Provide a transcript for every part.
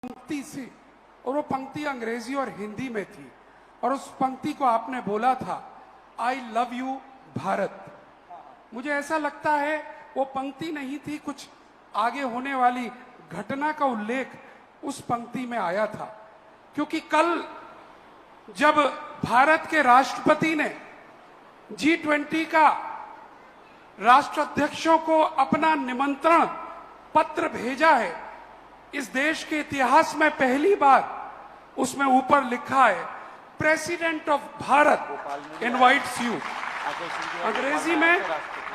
पंक्ति से, और वो पंक्ति अंग्रेजी और हिंदी में थी, और उस पंक्ति को आपने बोला था, आई लव यू भारत। मुझे ऐसा लगता है वो पंक्ति नहीं थी, कुछ आगे होने वाली घटना का उल्लेख उस पंक्ति में आया था। क्योंकि कल जब भारत के राष्ट्रपति ने G20 का राष्ट्राध्यक्षों को अपना निमंत्रण पत्र भेजा है, इस देश के इतिहास में पहली बार उसमें ऊपर लिखा है, president of Bharat invites you, अंग्रेजी में,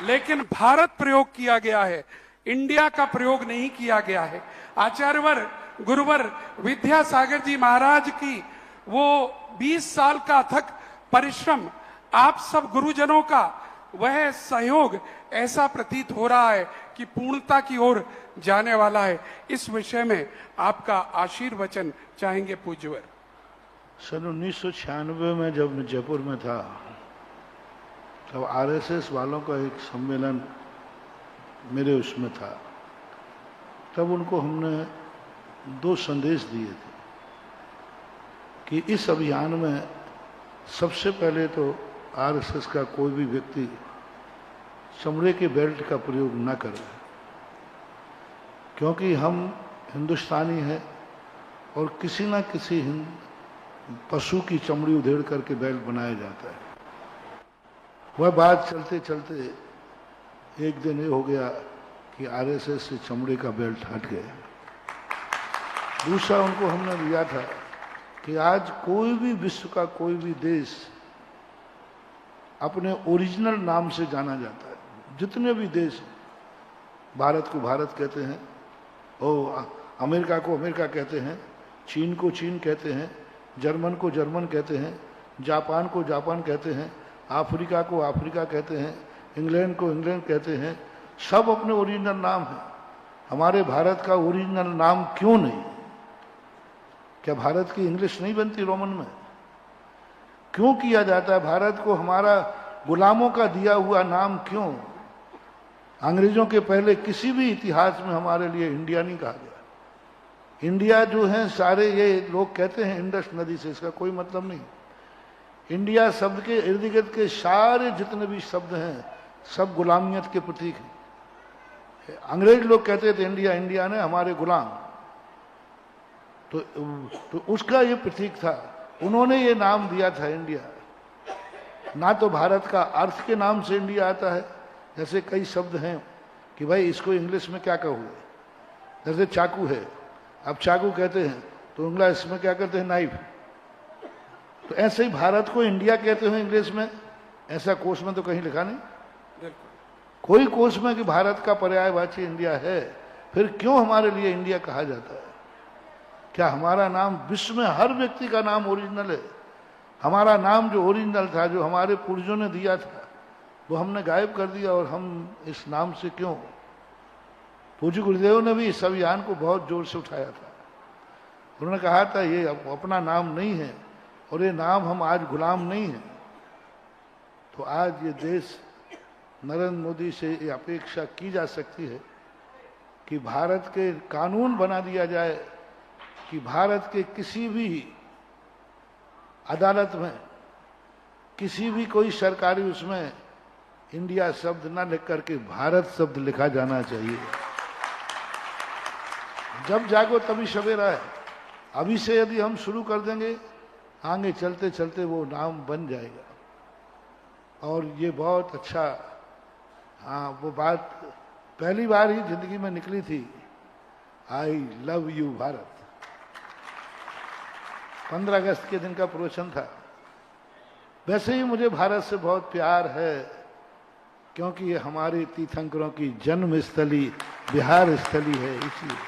लेकिन भारत प्रयोग किया गया है, इंडिया का प्रयोग नहीं किया गया है। आचार्यवर गुरुवर विद्यासागर जी महाराज की वो 20 साल का अथक परिश्रम, आप सब गुरुजनों का वह सहयोग ऐसा प्रतीत हो रहा है कि पूर्णता की ओर जाने वाला है। इस विषय में आपका आशीर्वचन चाहेंगे पूज्यवर। सन 1996 में जब मैं जयपुर में था, तब आरएसएस वालों का एक सम्मेलन मेरे उसमें था। तब उनको हमने 2 संदेश दिए थे कि इस अभियान में सबसे पहले तो आरएसएस का कोई भी व्यक्ति चमड़े के बेल्ट का प्रयोग न करे, क्योंकि हम हिंदुस्तानी हैं और किसी न किसी पशु की चमड़ी उधेड़ करके बेल्ट बनाया जाता है। वह बात चलते चलते एक दिन ये हो गया कि आरएसएस से चमड़े का बेल्ट हट गया। दूसरा उनको हमने दिया था कि आज कोई भी विश्व का कोई भी देश अपने ओरिजिनल नाम से जाना जाता है। जितने भी देश, भारत को भारत कहते हैं, अमेरिका को अमेरिका कहते हैं, चीन को चीन कहते हैं, जर्मन को जर्मन कहते हैं, जापान को जापान कहते हैं, अफ्रीका को अफ्रीका कहते हैं, इंग्लैंड को इंग्लैंड कहते हैं। सब अपने ओरिजिनल नाम है। हमारे भारत का ओरिजिनल नाम क्यों नहीं? क्या भारत की इंग्लिश नहीं बनती रोमन में? क्यों किया जाता है? भारत को हमारा गुलामों का दिया हुआ नाम क्यों? अंग्रेजों के पहले किसी भी इतिहास में हमारे लिए इंडिया नहीं कहा गया। इंडिया जो है, सारे ये लोग कहते हैं इंडस नदी से, इसका कोई मतलब नहीं। इंडिया शब्द के इर्द गिर्द के सारे जितने भी शब्द हैं सब गुलामियत के प्रतीक हैं। अंग्रेज लोग कहते थे इंडिया, इंडिया ने हमारे गुलाम, तो उसका ये प्रतीक था। उन्होंने ये नाम दिया था इंडिया। ना तो भारत का अर्थ के नाम से इंडिया आता है, जैसे कई शब्द हैं कि भाई इसको इंग्लिश में क्या कहोगे, जैसे चाकू है, अब चाकू कहते हैं तो इंग्लिश में क्या कहते हैं, नाइफ। तो ऐसे ही भारत को इंडिया कहते हैं इंग्लिश में, ऐसा कोश में तो कहीं लिखा नहीं, कोई कोश में कि भारत का पर्यायवाची इंडिया है। फिर क्यों हमारे लिए इंडिया कहा जाता है? क्या हमारा नाम विश्व में हर व्यक्ति का नाम ओरिजिनल है? हमारा नाम जो ओरिजिनल था, जो हमारे पूर्वजों ने दिया था, वो हमने गायब कर दिया, और हम इस नाम से क्यों? पूज्य गुरुदेव ने भी इस अभियान को बहुत जोर से उठाया था। उन्होंने कहा था ये अपना नाम नहीं है, और ये नाम हम आज गुलाम नहीं हैं। तो आज ये देश नरेंद्र मोदी से ये अपेक्षा की जा सकती है कि भारत के कानून बना दिया जाए कि भारत के किसी भी अदालत में, किसी भी कोई सरकारी उसमें इंडिया शब्द ना लिख करके भारत शब्द लिखा जाना चाहिए। जब जागो तभी सवेरा है। अभी से यदि हम शुरू कर देंगे, आगे चलते चलते वो नाम बन जाएगा। और ये बहुत अच्छा, हाँ, वो बात पहली बार ही जिंदगी में निकली थी, आई लव यू भारत। 15 अगस्त के दिन का प्रवचन था। वैसे ही मुझे भारत से बहुत प्यार है, क्योंकि ये हमारे तीर्थंकरों की जन्म स्थली, बिहार स्थली है। इसलिए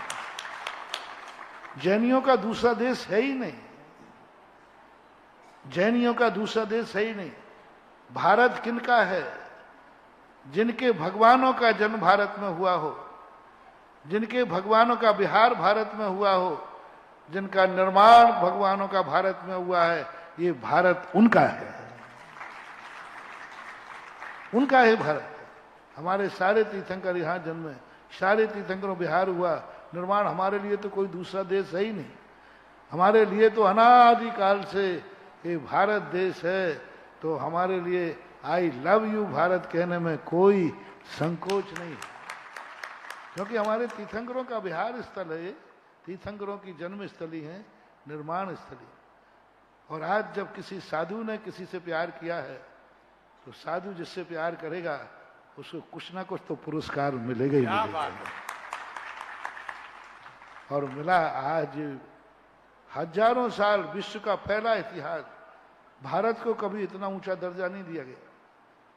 जैनियों का दूसरा देश है ही नहीं, जैनियों का दूसरा देश है ही नहीं। भारत किनका है? जिनके भगवानों का जन्म भारत में हुआ हो, जिनके भगवानों का विहार भारत में हुआ हो, जिनका निर्माण भगवानों का भारत में हुआ है, ये भारत उनका है, उनका है भारत। हमारे सारे तीर्थंकर यहाँ जन्मे, सारे तीर्थंकरों विहार हुआ, निर्माण हमारे लिए तो कोई दूसरा देश है ही नहीं। हमारे लिए तो अनादिकाल से ये भारत देश है, तो हमारे लिए आई लव यू भारत कहने में कोई संकोच नहीं है, क्योंकि हमारे तीर्थंकरों का विहार स्थल है, तीर्थंकरों की जन्म स्थली है, निर्माण स्थली। और आज जब किसी साधु ने किसी से प्यार किया है, तो साधु जिससे प्यार करेगा उसको कुछ ना कुछ तो पुरस्कार मिलेगा ही मिलेगा। और मिला। आज हजारों साल विश्व का पहला इतिहास, भारत को कभी इतना ऊंचा दर्जा नहीं दिया गया,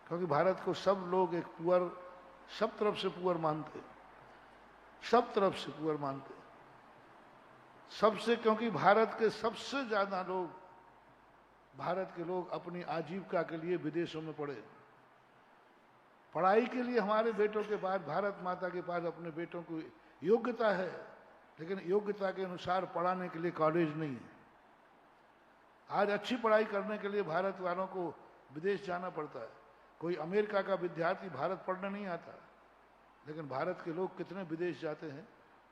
क्योंकि भारत को सब लोग एक पुअर, सब तरफ से पुअर मानते, सब तरफ से पुअर मानते, सबसे, क्योंकि भारत के सबसे ज्यादा लोग, भारत के लोग अपनी आजीविका के लिए विदेशों में पढ़े। पढ़ाई के लिए हमारे बेटों के पास, भारत माता के पास अपने बेटों की योग्यता है, लेकिन योग्यता के अनुसार पढ़ाने के लिए कॉलेज नहीं है। आज अच्छी पढ़ाई करने के लिए भारत वालों को विदेश जाना पड़ता है। कोई अमेरिका का विद्यार्थी भारत पढ़ने नहीं आता, लेकिन भारत के लोग कितने विदेश जाते हैं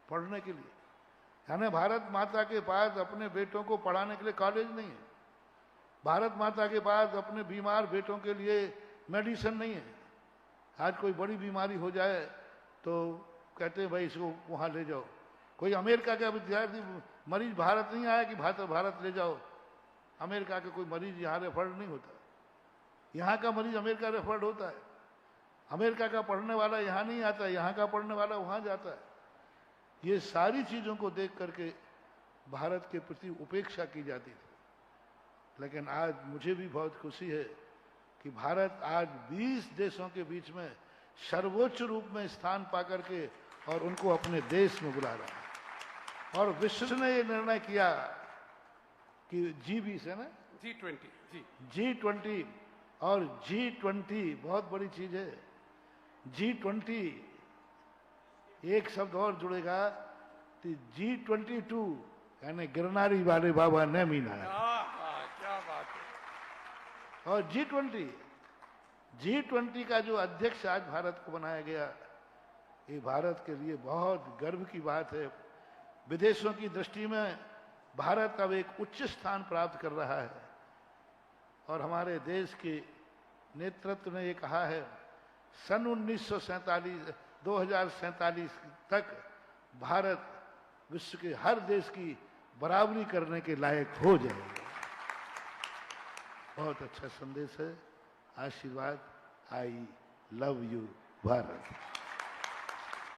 पढ़ने के लिए। यानी भारत माता के पास अपने बेटों को पढ़ाने के लिए कॉलेज नहीं है, भारत माता के पास अपने बीमार बेटों के लिए मेडिसिन नहीं है। आज कोई बड़ी बीमारी हो जाए तो कहते हैं भाई इसको वहां ले जाओ। कोई अमेरिका का विद्यार्थी मरीज भारत नहीं आया कि भारत ले जाओ। अमेरिका के कोई मरीज यहाँ रेफर्ड नहीं होता, यहाँ का मरीज अमेरिका रेफर्ड होता है। अमेरिका का पढ़ने वाला यहाँ नहीं आता, यहाँ का पढ़ने वाला वहाँ जाता है। ये सारी चीजों को देख करके भारत के प्रति उपेक्षा की जाती थी, लेकिन आज मुझे भी बहुत खुशी है कि भारत आज 20 देशों के बीच में सर्वोच्च रूप में स्थान पा करके और उनको अपने देश में बुला रहा है। और विश्व ने ये निर्णय किया कि G20 है ना, G20 और G20 बहुत बड़ी चीज है। G20 एक शब्द और जुड़ेगा तो G22 यानी गिरनारी वाले बाबा ने मीना। क्या बात है। और G20 का जो अध्यक्ष आज भारत को बनाया गया, ये भारत के लिए बहुत गर्व की बात है। विदेशों की दृष्टि में भारत अब एक उच्च स्थान प्राप्त कर रहा है। और हमारे देश के नेतृत्व ने ये कहा है सन 2047 तक भारत विश्व के हर देश की बराबरी करने के लायक हो जाएगा। बहुत अच्छा संदेश है। आशीर्वाद। I love you Bharat.